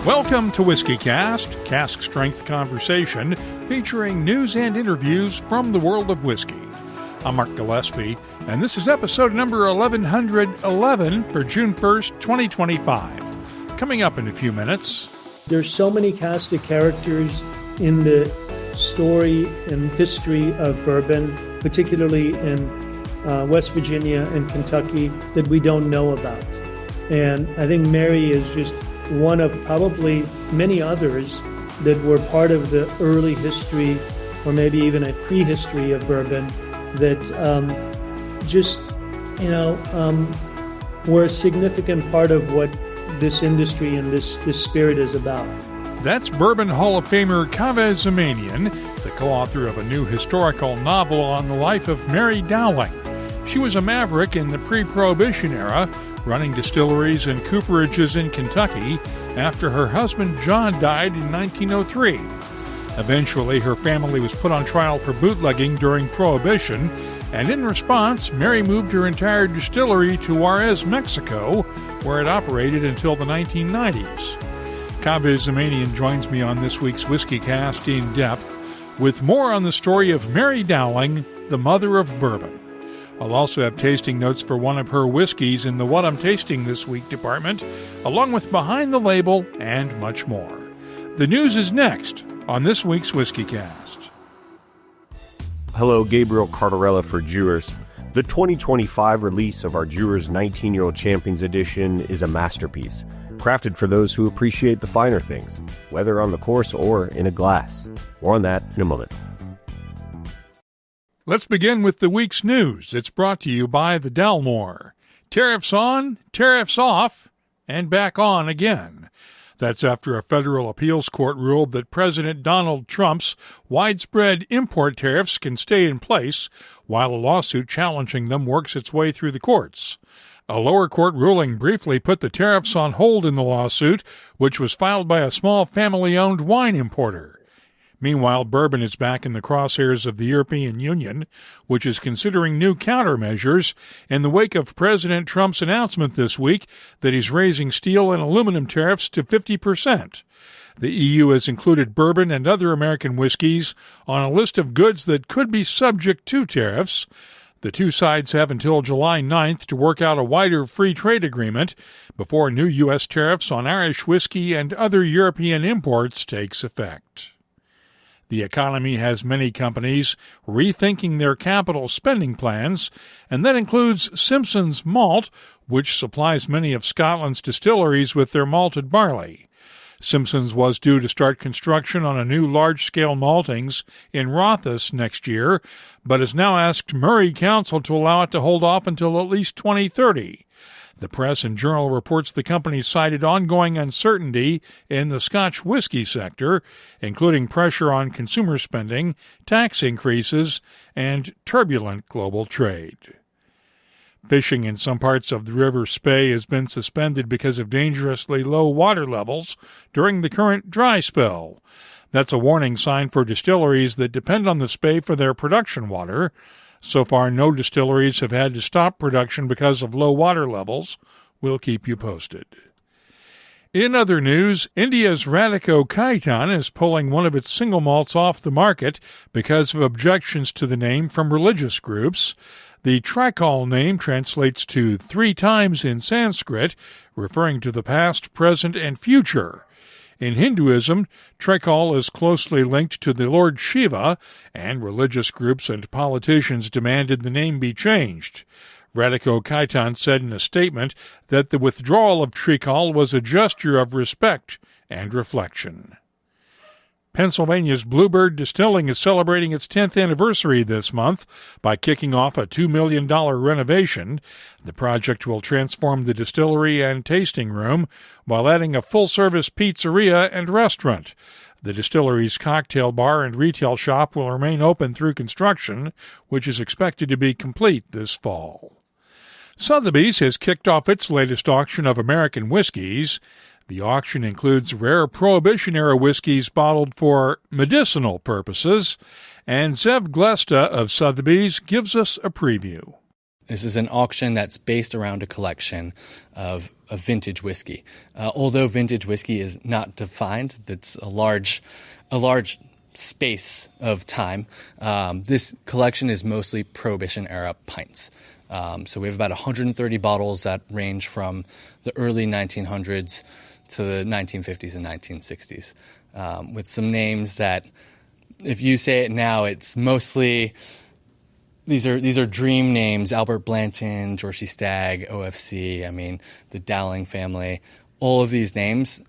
Welcome to WhiskyCast, cask strength conversation featuring news and interviews from the world of whiskey. I'm Mark Gillespie, and this is episode number 1111 for June 1st, 2025. Coming up in a few minutes. There's so many cast of characters in the story and history of bourbon, particularly in West Virginia and Kentucky, that we don't know about. And I think Mary is just one of probably many others that were part of the early history or maybe even a prehistory of bourbon that were a significant part of what this industry and this spirit is about. That's Bourbon Hall of Famer Kaveh Zamanian, the co-author of a new historical novel on the life of Mary Dowling. She was a maverick in the pre-Prohibition era, running distilleries and cooperages in Kentucky after her husband John died in 1903. Eventually, her family was put on trial for bootlegging during Prohibition, and in response, Mary moved her entire distillery to Juarez, Mexico, where it operated until the 1990s. Kaveh Zamanian joins me on this week's WhiskyCast In-Depth with more on the story of Mary Dowling, the mother of bourbon. I'll also have tasting notes for one of her whiskeys in the What I'm Tasting This Week department, along with Behind the Label and much more. The news is next on this week's WhiskyCast. Hello, Gabriel Cardarella for Jewers. The 2025 release of our Jewers 19-Year-Old Champions Edition is a masterpiece, crafted for those who appreciate the finer things, whether on the course or in a glass. More on that in a moment. Let's begin with the week's news. It's brought to you by the Delmore. Tariffs on, tariffs off, and back on again. That's after a federal appeals court ruled that President Donald Trump's widespread import tariffs can stay in place while a lawsuit challenging them works its way through the courts. A lower court ruling briefly put the tariffs on hold in the lawsuit, which was filed by a small family-owned wine importer. Meanwhile, bourbon is back in the crosshairs of the European Union, which is considering new countermeasures in the wake of President Trump's announcement this week that he's raising steel and aluminum tariffs to 50%. The EU has included bourbon and other American whiskeys on a list of goods that could be subject to tariffs. The two sides have until July 9th to work out a wider free trade agreement before new U.S. tariffs on Irish whiskey and other European imports takes effect. The economy has many companies rethinking their capital spending plans, and that includes Simpson's Malt, which supplies many of Scotland's distilleries with their malted barley. Simpson's was due to start construction on a new large-scale maltings in Rothes next year, but has now asked Murray Council to allow it to hold off until at least 2030. The Press and Journal reports the company cited ongoing uncertainty in the Scotch whiskey sector, including pressure on consumer spending, tax increases, and turbulent global trade. Fishing in some parts of the River Spey has been suspended because of dangerously low water levels during the current dry spell. That's a warning sign for distilleries that depend on the Spey for their production water. So far, no distilleries have had to stop production because of low water levels. We'll keep you posted. In other news, India's Radico Khaitan is pulling one of its single malts off the market because of objections to the name from religious groups. The Trikal name translates to 3 times in Sanskrit, referring to the past, present, and future. In Hinduism, Trikal is closely linked to the Lord Shiva, and religious groups and politicians demanded the name be changed. Radico Khaitan said in a statement that the withdrawal of Trikal was a gesture of respect and reflection. Pennsylvania's Bluebird Distilling is celebrating its 10th anniversary this month by kicking off a $2 million renovation. The project will transform the distillery and tasting room while adding a full-service pizzeria and restaurant. The distillery's cocktail bar and retail shop will remain open through construction, which is expected to be complete this fall. Sotheby's has kicked off its latest auction of American whiskeys. The auction includes rare Prohibition-era whiskeys bottled for medicinal purposes, and Zev Glesta of Sotheby's gives us a preview. This is an auction that's based around a collection of vintage whiskey. Although vintage whiskey is not defined, that's a large space of time. This collection is mostly Prohibition-era pints. So we have about 130 bottles that range from the early 1900s to the 1950s and 1960s, with some names that, if you say it now, it's mostly... These are dream names: Albert Blanton, George C. Stagg, OFC. I mean, the Dowling family. All of these names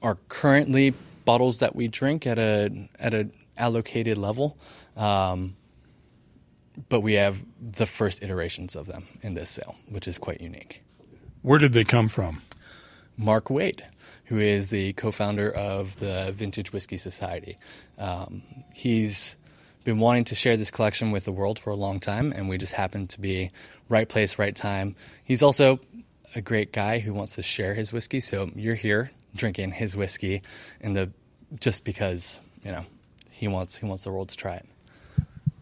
are currently bottles that we drink at a allocated level, but we have the first iterations of them in this sale, which is quite unique. Where did they come from? Mark Wade, who is the co-founder of the Vintage Whiskey Society. He's been wanting to share this collection with the world for a long time, and we just happened to be right place, right time. He's also a great guy who wants to share his whiskey, so you're here drinking his whiskey just because, he wants the world to try it.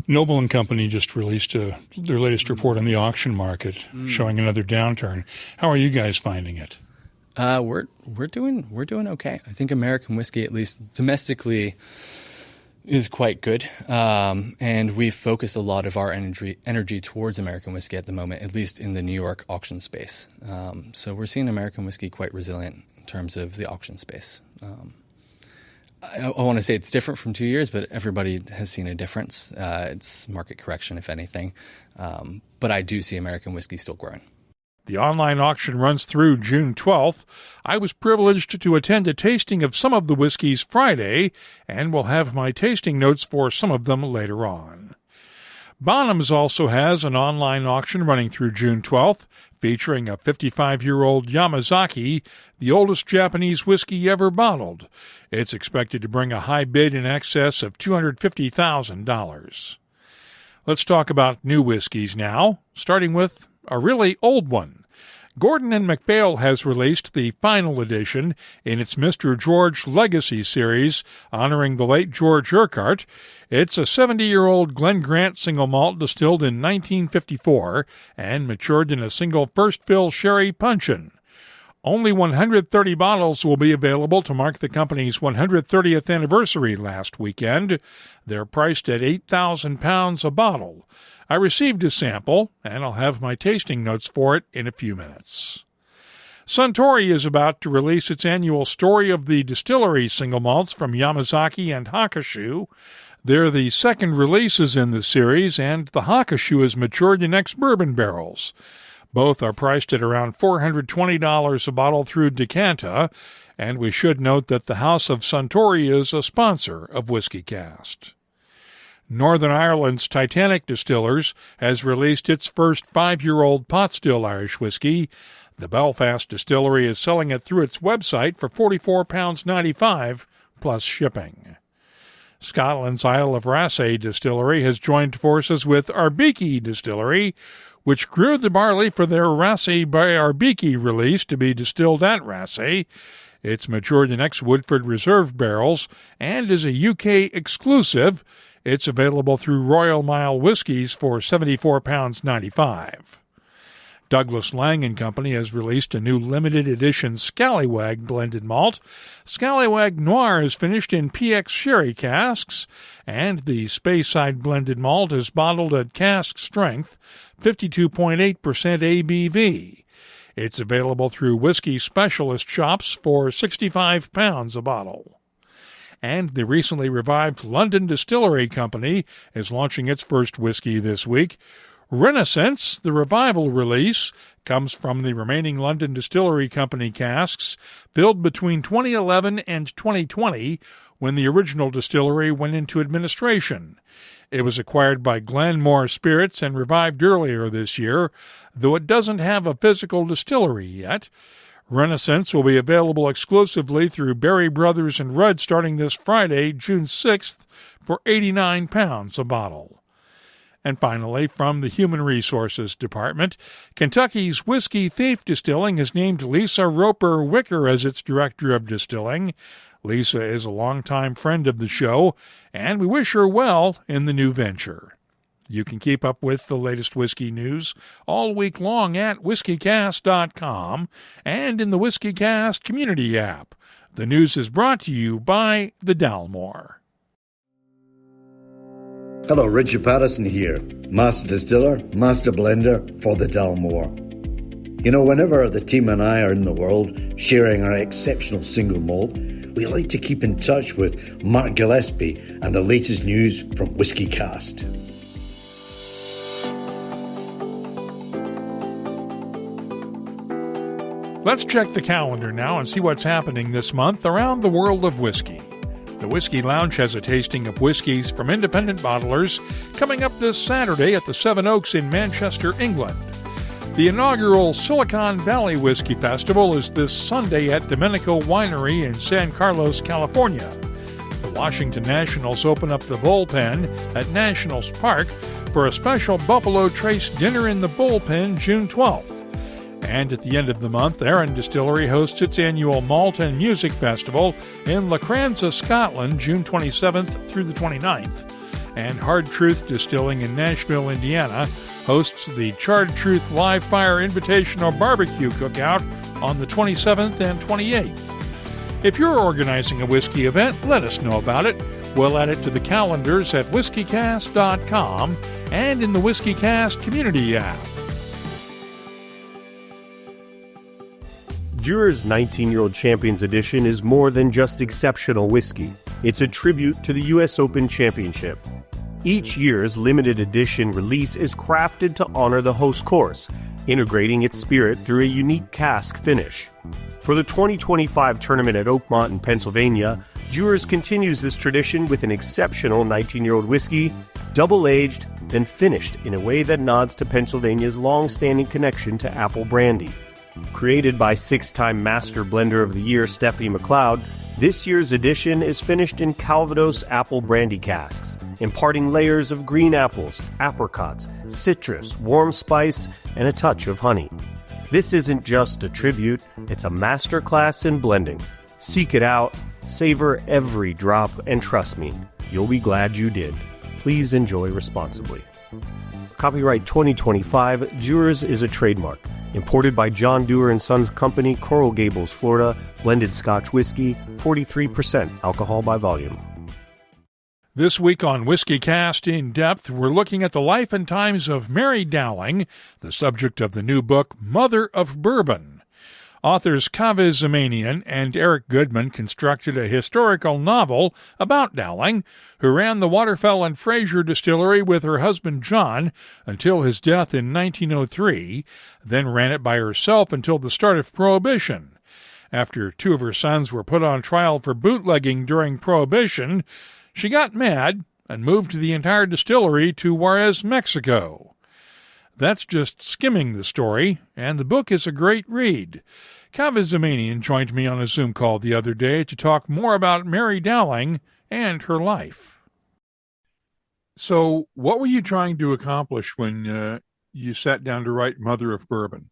Noble and Company just released their latest report on the auction market, showing another downturn. How are you guys finding it? We're doing okay. I think American whiskey, at least domestically, is quite good, and we've focused a lot of our energy towards American whiskey at the moment, at least in the New York auction space. So we're seeing American whiskey quite resilient in terms of the auction space. I want to say it's different from 2 years, but everybody has seen a difference. It's market correction, if anything. But I do see American whiskey still growing. The online auction runs through June 12th. I was privileged to attend a tasting of some of the whiskeys Friday, and will have my tasting notes for some of them later on. Bonham's also has an online auction running through June 12th, featuring a 55-year-old Yamazaki, the oldest Japanese whiskey ever bottled. It's expected to bring a high bid in excess of $250,000. Let's talk about new whiskeys now, starting with a really old one. Gordon & MacPhail has released the final edition in its Mr. George Legacy series, honoring the late George Urquhart. It's a 70-year-old Glen Grant single malt distilled in 1954 and matured in a single first-fill sherry puncheon. Only 130 bottles will be available to mark the company's 130th anniversary last weekend. They're priced at £8,000 a bottle. I received a sample, and I'll have my tasting notes for it in a few minutes. Suntory is about to release its annual Story of the Distillery single malts from Yamazaki and Hakushu. They're the second releases in the series, and the Hakushu is matured in ex-bourbon barrels. Both are priced at around $420 a bottle through Decanta, and we should note that the House of Suntory is a sponsor of WhiskyCast. Northern Ireland's Titanic Distillers has released its first 5-year-old pot still Irish whiskey. The Belfast distillery is selling it through its website for £44.95 plus shipping. Scotland's Isle of Raasay distillery has joined forces with Arbiki Distillery, which grew the barley for their Raasay by Arbiki release to be distilled at Raasay. It's matured in ex-Woodford Reserve barrels and is a UK exclusive. It's available through Royal Mile Whiskies for £74.95. Douglas Lang & Company has released a new limited edition Scallywag blended malt. Scallywag Noir is finished in PX sherry casks, and the Speyside blended malt is bottled at cask strength, 52.8% ABV. It's available through whiskey specialist shops for £65 a bottle. And the recently revived London Distillery Company is launching its first whiskey this week. Renaissance, the revival release, comes from the remaining London Distillery Company casks filled between 2011 and 2020, when the original distillery went into administration. It was acquired by Glenmore Spirits and revived earlier this year, though it doesn't have a physical distillery yet. Renaissance will be available exclusively through Berry Brothers and Rudd starting this Friday, June 6th, for £89 a bottle. And finally, from the Human Resources Department, Kentucky's Whiskey Thief Distilling has named Lisa Roper Wicker as its Director of Distilling. Lisa is a longtime friend of the show, and we wish her well in the new venture. You can keep up with the latest whiskey news all week long at WhiskyCast.com and in the WhiskyCast community app. The news is brought to you by the Dalmore. Hello, Richard Patterson here, Master Distiller, Master Blender for the Dalmore. You know, whenever the team and I are in the world sharing our exceptional single malt, we like to keep in touch with Mark Gillespie and the latest news from WhiskyCast. Let's check the calendar now and see what's happening this month around the world of whiskey. The Whiskey Lounge has a tasting of whiskies from independent bottlers coming up this Saturday at the Seven Oaks in Manchester, England. The inaugural Silicon Valley Whiskey Festival is this Sunday at Domenico Winery in San Carlos, California. The Washington Nationals open up the bullpen at Nationals Park for a special Buffalo Trace dinner in the bullpen June 12th. And at the end of the month, Arran Distillery hosts its annual Malt and Music Festival in Lacranza, Scotland, June 27th through the 29th. And Hard Truth Distilling in Nashville, Indiana, hosts the Charred Truth Live Fire Invitational Barbecue Cookout on the 27th and 28th. If you're organizing a whiskey event, let us know about it. We'll add it to the calendars at WhiskyCast.com and in the WhiskyCast community app. Dewar's 19-Year-Old Champions Edition is more than just exceptional whiskey. It's a tribute to the U.S. Open Championship. Each year's limited edition release is crafted to honor the host course, integrating its spirit through a unique cask finish. For the 2025 tournament at Oakmont in Pennsylvania, Dewar's continues this tradition with an exceptional 19-year-old whiskey, double-aged, then finished in a way that nods to Pennsylvania's long-standing connection to apple brandy. Created by six-time Master Blender of the Year Stephanie McLeod, this year's edition is finished in Calvados apple brandy casks, imparting layers of green apples, apricots, citrus, warm spice, and a touch of honey. This isn't just a tribute, it's a masterclass in blending. Seek it out, savor every drop, and trust me, you'll be glad you did. Please enjoy responsibly. Copyright 2025, Dewar's is a trademark. Imported by John Dewar & Sons Company, Coral Gables, Florida. Blended Scotch whiskey, 43% alcohol by volume. This week on WhiskyCast In-Depth, we're looking at the life and times of Mary Dowling, the subject of the new book, Mother of Bourbon. Authors Kaveh Zamanian and Eric Goodman constructed a historical novel about Dowling, who ran the Waterfell and Fraser distillery with her husband John until his death in 1903, then ran it by herself until the start of Prohibition. After two of her sons were put on trial for bootlegging during Prohibition, she got mad and moved the entire distillery to Juarez, Mexico. That's just skimming the story, and the book is a great read. Kaveh Zamanian joined me on a Zoom call the other day to talk more about Mary Dowling and her life. So, what were you trying to accomplish when you sat down to write Mother of Bourbon?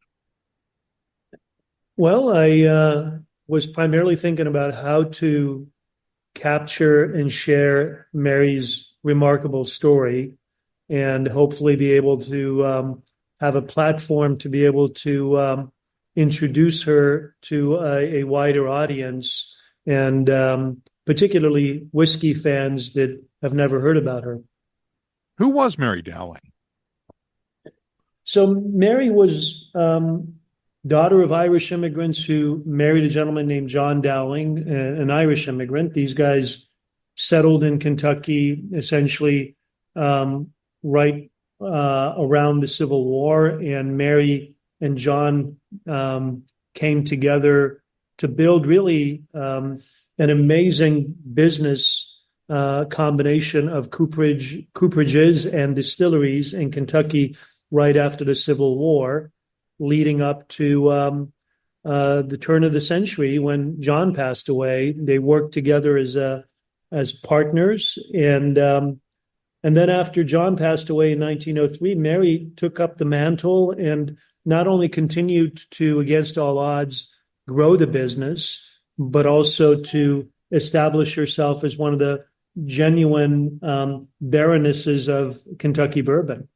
Well, I was primarily thinking about how to capture and share Mary's remarkable story and hopefully be able to have a platform to be able to introduce her to a wider audience, and particularly whiskey fans that have never heard about her. Who was Mary Dowling? So Mary was daughter of Irish immigrants who married a gentleman named John Dowling, an Irish immigrant. These guys settled in Kentucky essentially right around the Civil War, and Mary and John came together to build really an amazing business combination of cooperages and distilleries in Kentucky right after the Civil War, leading up to the turn of the century when John passed away. They worked together as partners, and then after John passed away in 1903, Mary took up the mantle and not only continued to, against all odds, grow the business, but also to establish herself as one of the genuine baronesses of Kentucky bourbon.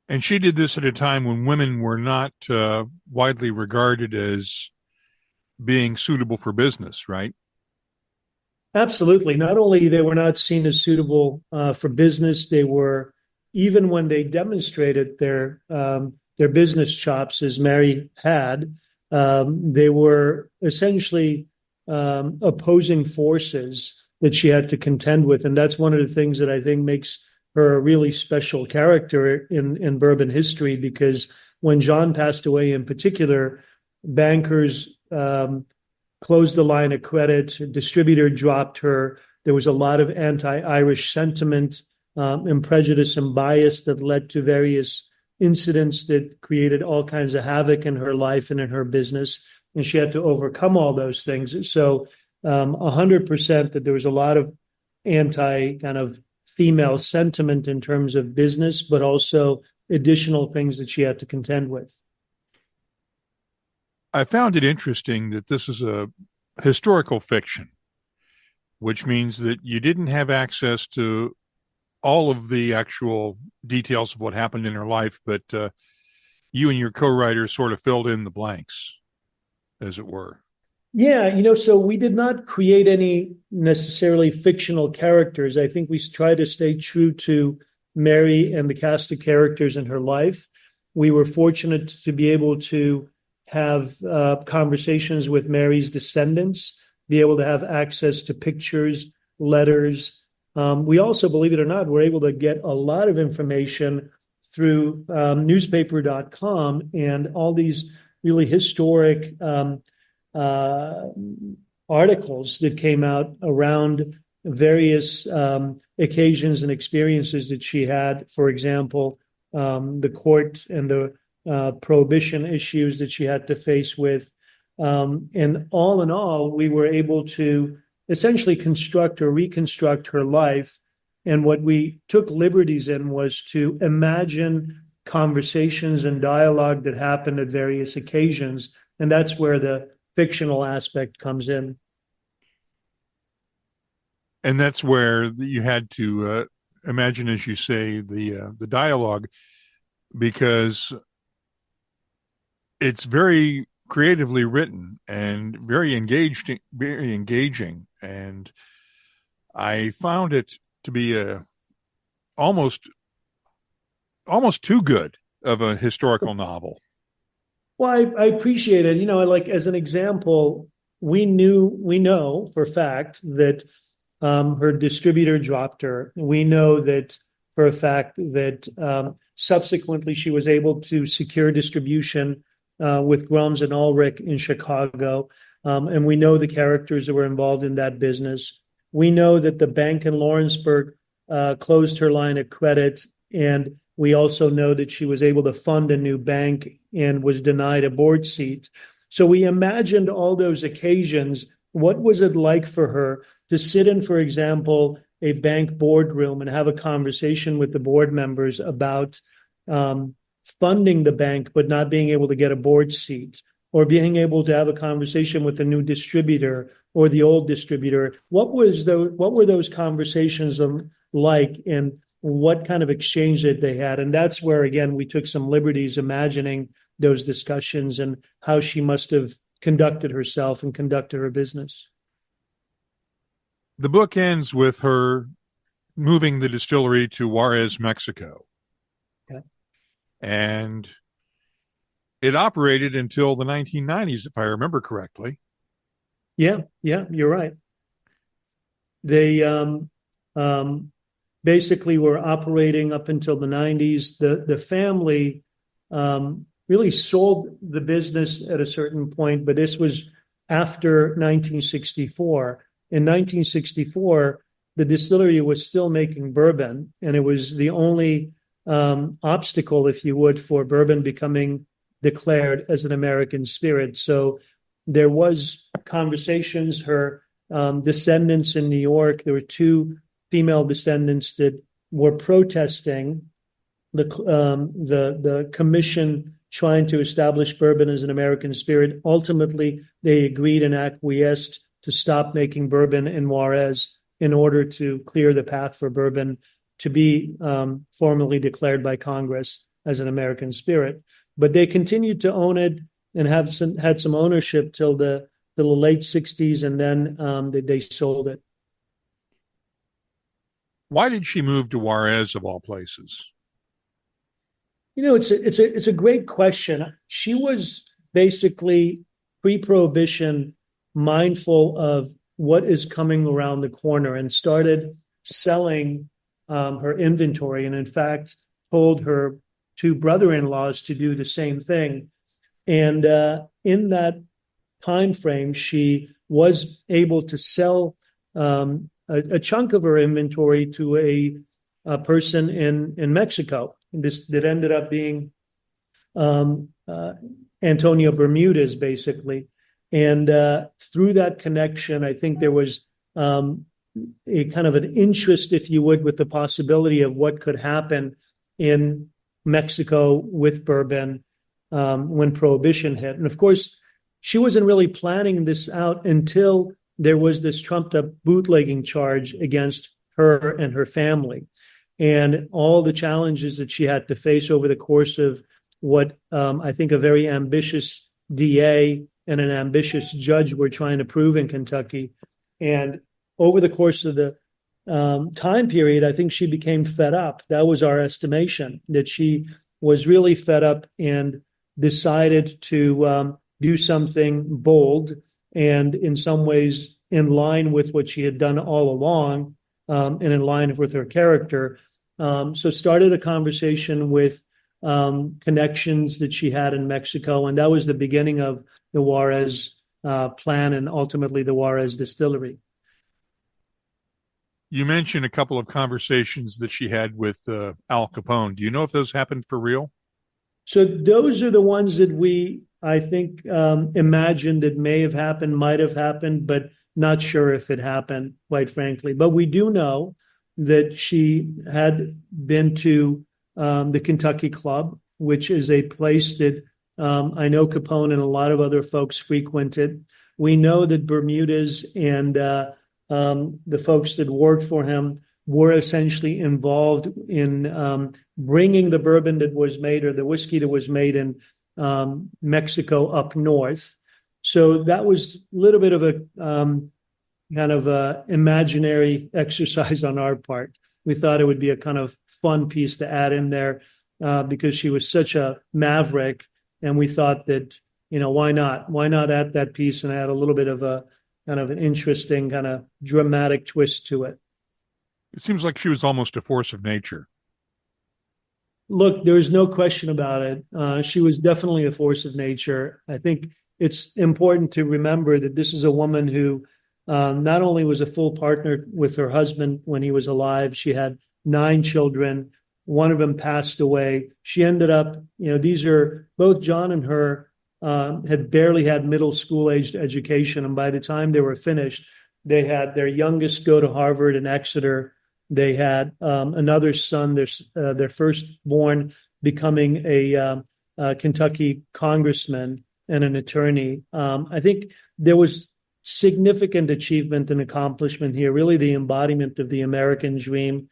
And she did this at a time when women were not widely regarded as being suitable for business, right? Absolutely. Not only they were not seen as suitable for business, they were, even when they demonstrated their business chops, as Mary had, they were essentially opposing forces that she had to contend with. And that's one of the things that I think makes her a really special character in bourbon history, because when John passed away in particular, bankers closed the line of credit, a distributor dropped her. There was a lot of anti-Irish sentiment and prejudice and bias that led to various incidents that created all kinds of havoc in her life and in her business. And she had to overcome all those things. So 100% that there was a lot of anti kind of female sentiment in terms of business, but also additional things that she had to contend with. I found it interesting that this is a historical fiction, which means that you didn't have access to all of the actual details of what happened in her life, but you and your co-writers sort of filled in the blanks, as it were. Yeah, so we did not create any necessarily fictional characters. I think we tried to stay true to Mary and the cast of characters in her life. We were fortunate to be able to have conversations with Mary's descendants, be able to have access to pictures, letters. We also, believe it or not, were able to get a lot of information through newspaper.com and all these really historic articles that came out around various occasions and experiences that she had. For example, the court and the prohibition issues that she had to face with. And all in all, we were able to essentially construct or reconstruct her life. And what we took liberties in was to imagine conversations and dialogue that happened at various occasions. And that's where the fictional aspect comes in. And that's where you had to imagine, as you say, the dialogue, because it's very creatively written and very engaging. And I found it to be almost too good of a historical novel. Well, I appreciate it. Like as an example, we know for a fact that her distributor dropped her. We know that for a fact that subsequently she was able to secure distribution with Grums and Ulrich in Chicago. And we know the characters that were involved in that business. We know that the bank in Lawrenceburg closed her line of credit, and we also know that she was able to fund a new bank and was denied a board seat. So we imagined all those occasions. What was it like for her to sit in, for example, a bank boardroom and have a conversation with the board members about funding the bank but not being able to get a board seat, or being able to have a conversation with the new distributor or the old distributor? What were those conversations like, and what kind of exchange that they had? And that's where, again, we took some liberties imagining those discussions and how she must have conducted herself and conducted her business. The book ends with her moving the distillery to Juarez, Mexico. Okay. And it operated until the 1990s, if I remember correctly. Yeah, you're right. They basically were operating up until the 90s. The family really sold the business at a certain point, but this was after 1964. In 1964, the distillery was still making bourbon, and it was the only obstacle, if you would, for bourbon becoming declared as an American spirit. So there was conversations. Her descendants in New York, there were two female descendants that were protesting the commission trying to establish bourbon as an American spirit. Ultimately, they agreed and acquiesced to stop making bourbon in Juarez. in order to clear the path for bourbon to be formally declared by Congress as an American spirit. But they continued to own it and had some ownership till the late 60s, and then they sold it. Why did she move to Juarez of all places? It's a great question. She was basically pre-Prohibition mindful of what is coming around the corner and started selling her inventory, and in fact told her two brother-in-laws to do the same thing. And in that time frame, she was able to sell a chunk of her inventory to a person in Mexico. That ended up being Antonio Bermudez, basically. And through that connection, I think there was a kind of an interest, if you would, with the possibility of what could happen in Mexico with bourbon when Prohibition hit. And of course, she wasn't really planning this out until there was this trumped-up bootlegging charge against her and her family, and all the challenges that she had to face over the course of what I think a very ambitious DA and an ambitious judge were trying to prove in Kentucky. And over the course of the time period, I think she became fed up. That was our estimation, that she was really fed up and decided to do something bold and in some ways in line with what she had done all along, and in line with her character. So started a conversation with connections that she had in Mexico, and that was the beginning of the Juarez plan and ultimately the Juarez Distillery. You mentioned a couple of conversations that she had with Al Capone. Do you know if those happened for real? So those are the ones that we, I think, imagined it may have happened, might have happened, but not sure if it happened, quite frankly. But we do know that she had been to the Kentucky Club, which is a place that I know Capone and a lot of other folks frequented. We know that Bermudez and the folks that worked for him were essentially involved in bringing the bourbon that was made, or the whiskey that was made in Mexico up north. So that was a little bit of a kind of a imaginary exercise on our part. We thought it would be a kind of fun piece to add in there because she was such a maverick, and we thought that, why not? Why not add that piece and add a little bit of a kind of an interesting, kind of dramatic twist to it? It seems like she was almost a force of nature. Look, there's no question about it. She was definitely a force of nature. I think it's important to remember that this is a woman who not only was a full partner with her husband when he was alive, she had 9 children. One of them passed away. She ended up, these are both John and her had barely had middle school aged education. And by the time they were finished, they had their youngest go to Harvard and Exeter. They had another son, their firstborn, becoming a Kentucky congressman and an attorney. I think there was significant achievement and accomplishment here, really the embodiment of the American dream.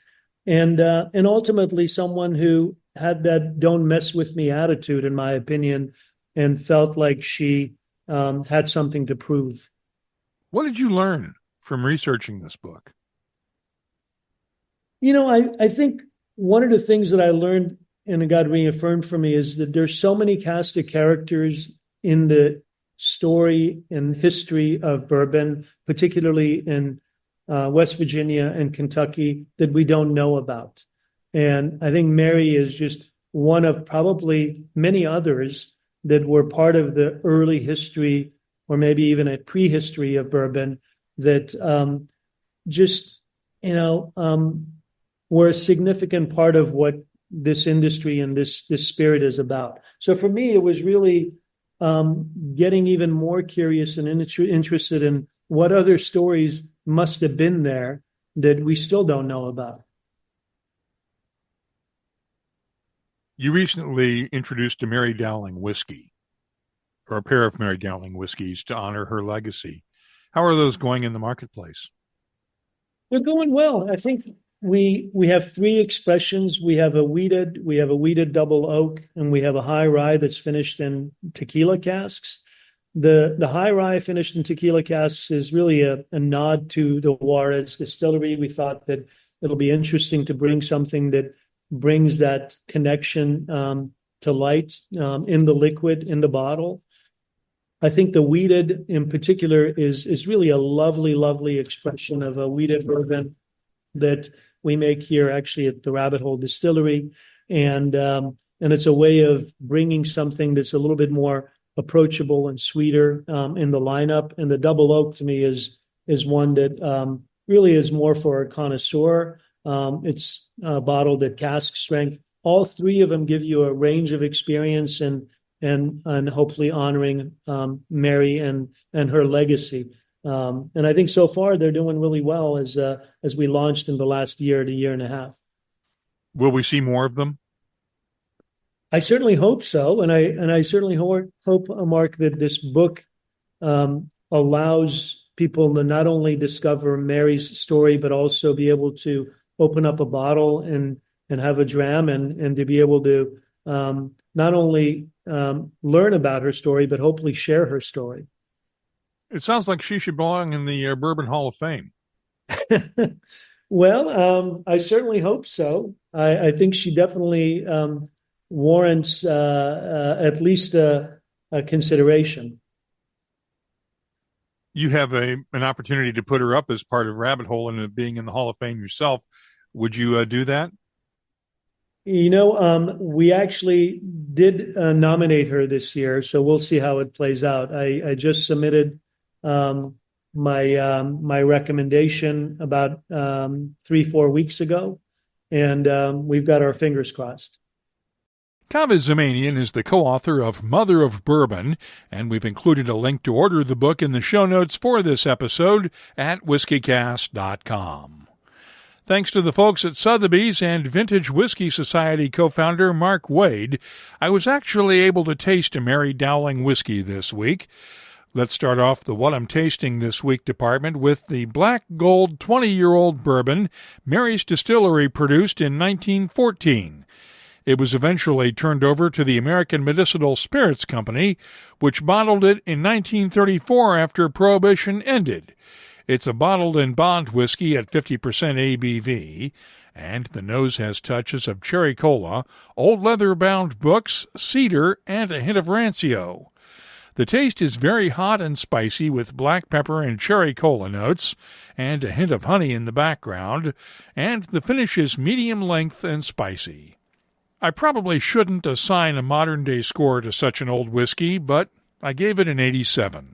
And ultimately someone who had that don't mess with me attitude, in my opinion, and felt like she had something to prove. What did you learn from researching this book? I think one of the things that I learned and it got reaffirmed for me is that there's so many cast of characters in the story and history of bourbon, particularly in West Virginia and Kentucky, that we don't know about. And I think Mary is just one of probably many others that were part of the early history, or maybe even a prehistory of bourbon, that were a significant part of what this industry and this spirit is about. So for me, it was really getting even more curious and interested in what other stories must have been there that we still don't know about. You recently introduced a Mary Dowling whiskey, or a pair of Mary Dowling whiskeys, to honor her legacy. How are those going in the marketplace? They're going well. I think we have three expressions. We have a weeded double oak, and we have a high rye that's finished in tequila casks. The high rye finished in tequila casks is really a nod to the Juarez distillery. We thought that it'll be interesting to bring something that brings that connection to light in the liquid, in the bottle. I think the weeded in particular is really a lovely, lovely expression of a weeded bourbon that we make here actually at the Rabbit Hole Distillery. And it's a way of bringing something that's a little bit more approachable and sweeter in the lineup. And the double oak to me is one that really is more for a connoisseur. It's bottled at cask strength. All three of them give you a range of experience and hopefully honoring Mary and her legacy. And I think so far they're doing really well as we launched in the last year to year and a half. Will we see more of them? I certainly hope so, and I certainly hope, Mark, that this book allows people to not only discover Mary's story, but also be able to open up a bottle and have a dram and to be able to not only learn about her story, but hopefully share her story. It sounds like she should belong in the Bourbon Hall of Fame. Well, I certainly hope so. I think she definitely warrants at least a consideration. You have an opportunity to put her up as part of Rabbit Hole and being in the Hall of Fame yourself. Would you do that? We actually did nominate her this year, so we'll see how it plays out. I just submitted my recommendation about 3-4 weeks ago, and we've got our fingers crossed. Kaveh Zamanian is the co-author of Mother of Bourbon, and we've included a link to order the book in the show notes for this episode at whiskeycast.com. Thanks to the folks at Sotheby's and Vintage Whiskey Society co-founder Mark Wade, I was actually able to taste a Mary Dowling whiskey this week. Let's start off the What I'm Tasting This Week department with the Black Gold 20-year-old bourbon Mary's Distillery produced in 1914. It was eventually turned over to the American Medicinal Spirits Company, which bottled it in 1934 after Prohibition ended. It's a bottled and bond whiskey at 50% ABV, and the nose has touches of cherry cola, old leather-bound books, cedar, and a hint of rancio. The taste is very hot and spicy with black pepper and cherry cola notes, and a hint of honey in the background, and the finish is medium length and spicy. I probably shouldn't assign a modern-day score to such an old whiskey, but I gave it an 87.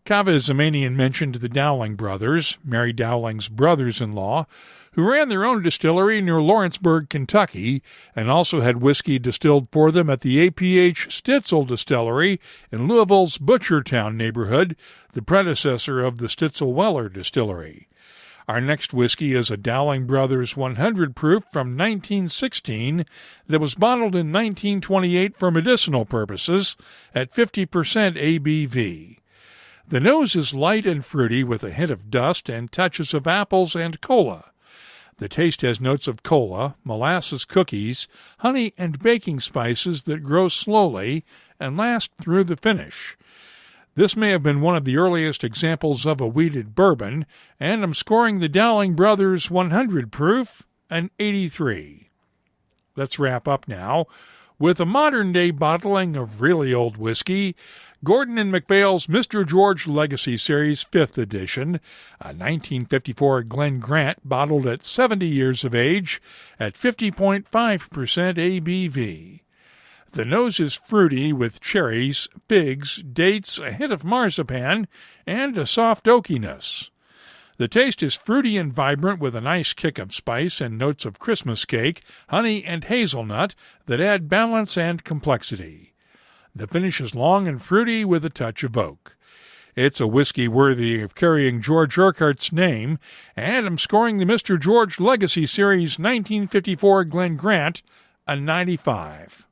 Kaveh Zamanian mentioned the Dowling brothers, Mary Dowling's brothers-in-law, who ran their own distillery near Lawrenceburg, Kentucky, and also had whiskey distilled for them at the APH Stitzel Distillery in Louisville's Butchertown neighborhood, the predecessor of the Stitzel-Weller Distillery. Our next whiskey is a Dowling Brothers 100 proof from 1916 that was bottled in 1928 for medicinal purposes at 50% ABV. The nose is light and fruity with a hint of dust and touches of apples and cola. The taste has notes of cola, molasses cookies, honey, and baking spices that grow slowly and last through the finish. This may have been one of the earliest examples of a wheated bourbon, and I'm scoring the Dowling Brothers 100 proof an 83. Let's wrap up now with a modern-day bottling of really old whiskey, Gordon and MacPhail's Mr. George Legacy Series 5th edition, a 1954 Glen Grant bottled at 70 years of age at 50.5% ABV. The nose is fruity with cherries, figs, dates, a hint of marzipan, and a soft oakiness. The taste is fruity and vibrant with a nice kick of spice and notes of Christmas cake, honey, and hazelnut that add balance and complexity. The finish is long and fruity with a touch of oak. It's a whiskey worthy of carrying George Urquhart's name, and I'm scoring the Mr. George Legacy Series 1954 Glen Grant a 95.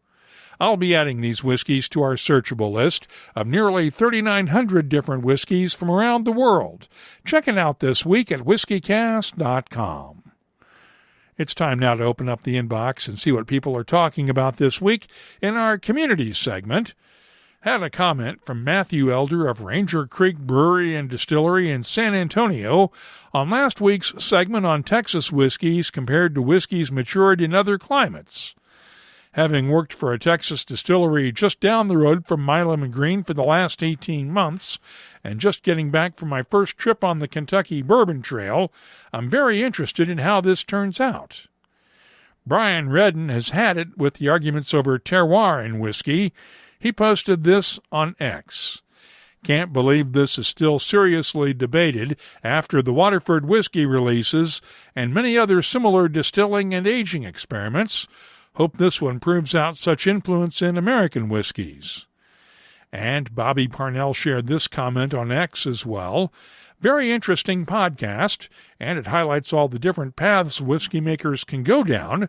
I'll be adding these whiskeys to our searchable list of nearly 3,900 different whiskeys from around the world. Check it out this week at WhiskyCast.com. It's time now to open up the inbox and see what people are talking about this week in our community segment. Had a comment from Matthew Elder of Ranger Creek Brewery and Distillery in San Antonio on last week's segment on Texas whiskeys compared to whiskeys matured in other climates. Having worked for a Texas distillery just down the road from Milam and Green for the last 18 months, and just getting back from my first trip on the Kentucky Bourbon Trail, I'm very interested in how this turns out. Brian Redden has had it with the arguments over terroir in whiskey. He posted this on X. Can't believe this is still seriously debated after the Waterford whiskey releases and many other similar distilling and aging experiments. Hope this one proves out such influence in American whiskeys. And Bobby Parnell shared this comment on X as well. Very interesting podcast, and it highlights all the different paths whiskey makers can go down,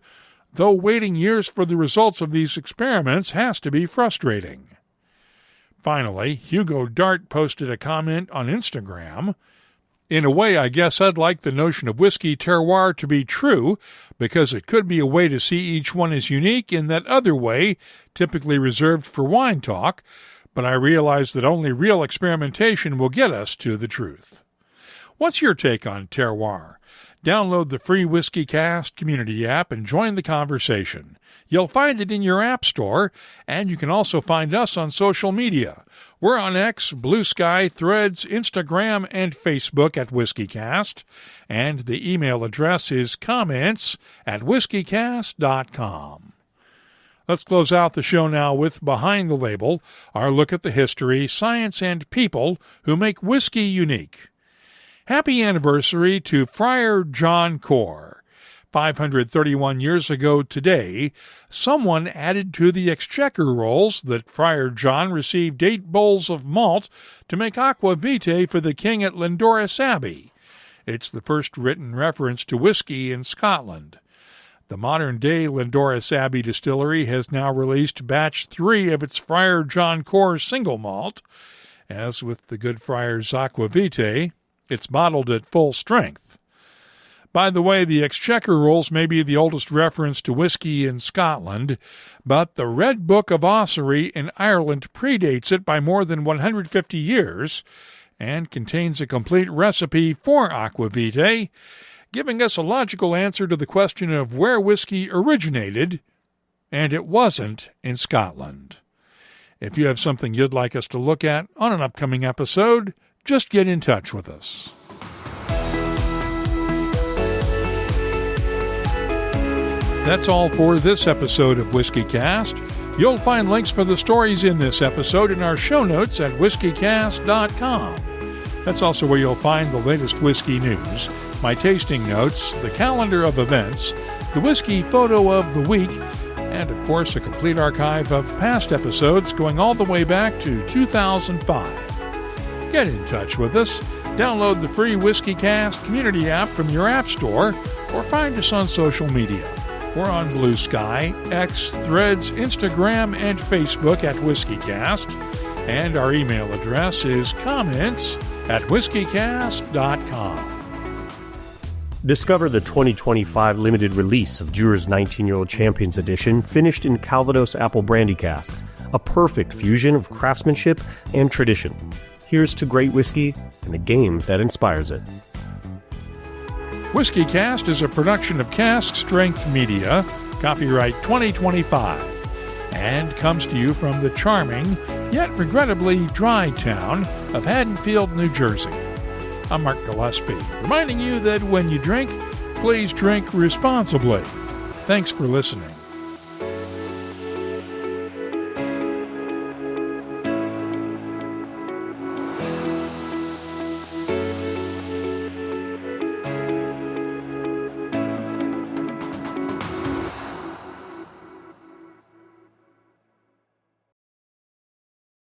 though waiting years for the results of these experiments has to be frustrating. Finally, Hugo Dart posted a comment on Instagram. In a way, I guess I'd like the notion of whiskey terroir to be true, because it could be a way to see each one as unique in that other way, typically reserved for wine talk, but I realize that only real experimentation will get us to the truth. What's your take on terroir? Download the free WhiskyCast community app and join the conversation. You'll find it in your app store, and you can also find us on social media. We're on X, Blue Sky, Threads, Instagram, and Facebook at WhiskyCast, and the email address is comments@whiskycast.com. Let's close out the show now with Behind the Label, our look at the history, science, and people who make whiskey unique. Happy anniversary to Friar John Core. 531 years ago today, someone added to the exchequer rolls that Friar John received 8 bowls of malt to make aqua vitae for the king at Lindores Abbey. It's the first written reference to whiskey in Scotland. The modern-day Lindores Abbey Distillery has now released batch 3 of its Friar John Core single malt. As with the good Friar's aqua vitae, it's bottled at full strength. By the way, the exchequer rolls may be the oldest reference to whiskey in Scotland, but the Red Book of Ossory in Ireland predates it by more than 150 years and contains a complete recipe for aqua vitae, giving us a logical answer to the question of where whiskey originated, and it wasn't in Scotland. If you have something you'd like us to look at on an upcoming episode, just get in touch with us. That's all for this episode of WhiskyCast. You'll find links for the stories in this episode in our show notes at whiskycast.com. That's also where you'll find the latest whiskey news, my tasting notes, the calendar of events, the whiskey photo of the week, and, of course, a complete archive of past episodes going all the way back to 2005. Get in touch with us. Download the free WhiskyCast community app from your app store or find us on social media. We're on Blue Sky, X, Threads, Instagram, and Facebook at WhiskyCast, and our email address is comments@whiskycast.com. Discover the 2025 limited release of Dewar's 19-Year-Old Champions Edition, finished in Calvados apple brandy casks, a perfect fusion of craftsmanship and tradition. Here's to great whiskey and the game that inspires it. WhiskyCast is a production of Cask Strength Media, copyright 2025, and comes to you from the charming, yet regrettably dry town of Haddonfield, New Jersey. I'm Mark Gillespie, reminding you that when you drink, please drink responsibly. Thanks for listening.